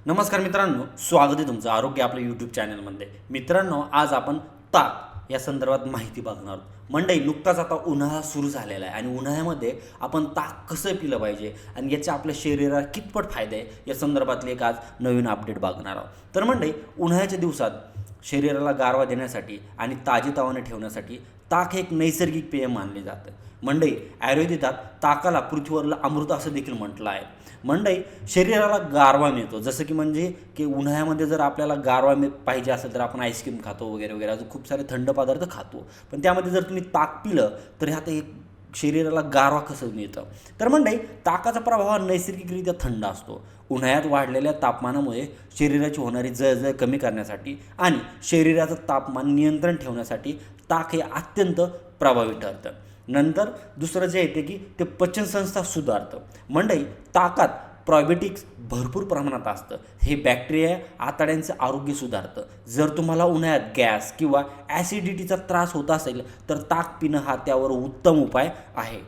नमस्कार मित्रांनो, स्वागत आहे तुमचं आरोग्य आपल्या यूट्यूब चॅनलमध्ये. मित्रांनो, आज आपण ताक या संदर्भात माहिती बघणार आहोत. मंडळी, नुकताच आता उन्हाळा सुरू झालेला आहे आणि उन्हाळ्यामध्ये आपण ताक कसं पिलं पाहिजे आणि याचे आपल्या शरीराला कितपत फायदे आहे या संदर्भातले एक आज नवीन अपडेट बघणार आहोत. तर मंडळी, उन्हाळ्याच्या दिवसात शरीराला गारवा देण्यासाठी आणि ताजेतवाने ठेवण्यासाठी ताक हे एक नैसर्गिक पेय मानले जातं. मंडळी, आयुर्वेदात ताकाला पृथ्वीवरलं अमृत असं देखील म्हटलं आहे. मंडळी, शरीराला गारवा मिळतो, जसं की म्हणजे की उन्हाळ्यामध्ये जर आपल्याला गारवा पाहिजे असेल तर आपण आईस्क्रीम खातो वगैरे वगैरे, अजून खूप सारे थंड पदार्थ खातो. पण त्यामध्ये जर तुम्ही ताक पिलं तर ह्यात एक शरीराला गारवा कसं मिळतं. तर मंडळी, ताकाचा प्रभाव हा नैसर्गिकरित्या थंड असतो. उन्हाळ्यात वाढलेल्या तापमानामुळे शरीराची होणारी जळजळ कमी करण्यासाठी आणि शरीराचं तापमान नियंत्रण ठेवण्यासाठी ताक हे अत्यंत प्रभावी ठरतं. नंतर दुसरं जे येते की ते पचनसंस्था सुधारतं. मंडळी, ताकात प्रोबायोटिक्स भरपूर प्रमाणात असतं. हे बॅक्टेरिया आतड्यांचं आरोग्य सुधारतं. जर तुम्हाला उन्हाळ्यात गॅस किंवा ॲसिडिटीचा त्रास होत असेल तर ताक पिणं हा त्यावर उत्तम उपाय आहे.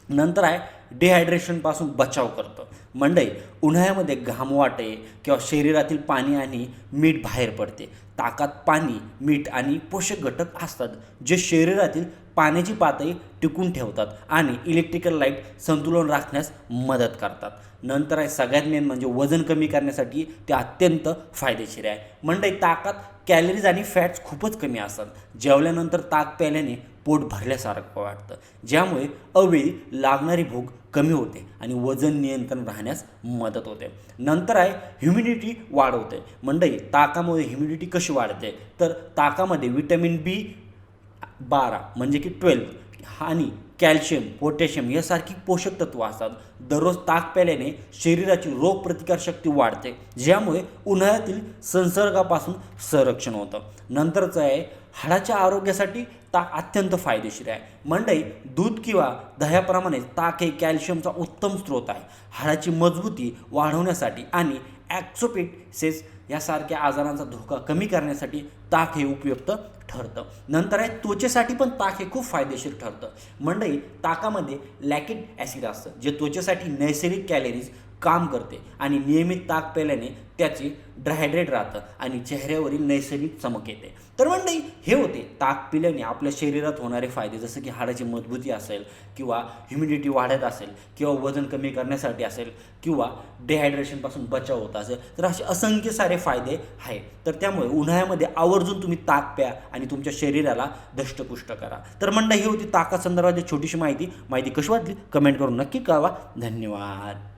नंतर आहे डिहायड्रेशनपासून बचाव करतं. मंडळी, उन्हाळ्यामध्ये घाम वाटे किंवा शरीरातील पाणी आणि मीठ बाहेर पडते. ताकात पाणी, मीठ आणि पोषक घटक असतात जे शरीरातील पाण्याची पातळी टिकून ठेवतात आणि इलेक्ट्रिकल लाईट संतुलन राखण्यास मदत करतात. नंतर आहे सगळ्यात मेन म्हणजे वजन कमी करण्यासाठी ते अत्यंत फायदेशीर आहे. मंडळी, ताकात कॅलरीज आणि फॅट्स खूपच कमी असतात. जेवल्यानंतर ताक प्यायल्याने पोट भरल्यासारखं वाटतं, ज्यामुळे अवेळी लागणारी भूक कमी होते आणि वजन नियंत्रण राहण्यास मदत होते. नंतर आहे ह्युमिडिटी वाढवते. मंडळी, ताकामुळे ह्युमिडिटी कशी वाढते तर ताकामध्ये विटॅमिन B12 म्हणजे की 12 आणि कॅल्शियम, पोटॅशियम यासारखी पोषक तत्त्व असतात. दररोज ताक प्यायल्याने शरीराची रोगप्रतिकारशक्ती वाढते, ज्यामुळे उन्हाळ्यातील संसर्गापासून संरक्षण होतं. नंतरचं आहे हाडाच्या आरोग्यासाठी ताक अत्यंत फायदेशीर आहे. मंडळी, दूध किंवा दह्याप्रमाणे ताक हे कॅल्शियमचा उत्तम स्रोत आहे. हाडाची मजबूती वाढवण्यासाठी आणि ॲक्सोपेक्सिस यासारख्या आजारांचा धोका कमी करण्यासाठी ताक हे उपयुक्त ठरतं. नंतर आहे त्वचेसाठी पण ताक हे खूप फायदेशीर ठरतं. मंडळी, ताकामध्ये लॅक्टिक ॲसिड असतं जे त्वचेसाठी नैसर्गिक कॅलरीज काम करते आणि नियमित ताक प्यायल्याने त्याचे ड्रायहायड्रेट राहतं आणि चेहऱ्यावरील नैसर्गिक चमक येते. तर मंडळी, हे होते ताक पिल्याने आपल्या शरीरात होणारे फायदे, जसं की हाडाची मजबूती असेल किंवा ह्युमिडिटी वाढत असेल किंवा वजन कमी करण्यासाठी असेल किंवा डिहायड्रेशनपासून बचाव होत असेल, तर असे असंख्य सारे फायदे आहे. तर त्यामुळे उन्हाळ्यामध्ये आवर्जून तुम्ही ताक प्या आणि तुमच्या शरीराला दष्टपुष्ट करा. तर मंडळी, ही होती ताकासंदर्भात छोटीशी माहिती कशी वाटली कमेंट करून नक्की कळवा. धन्यवाद.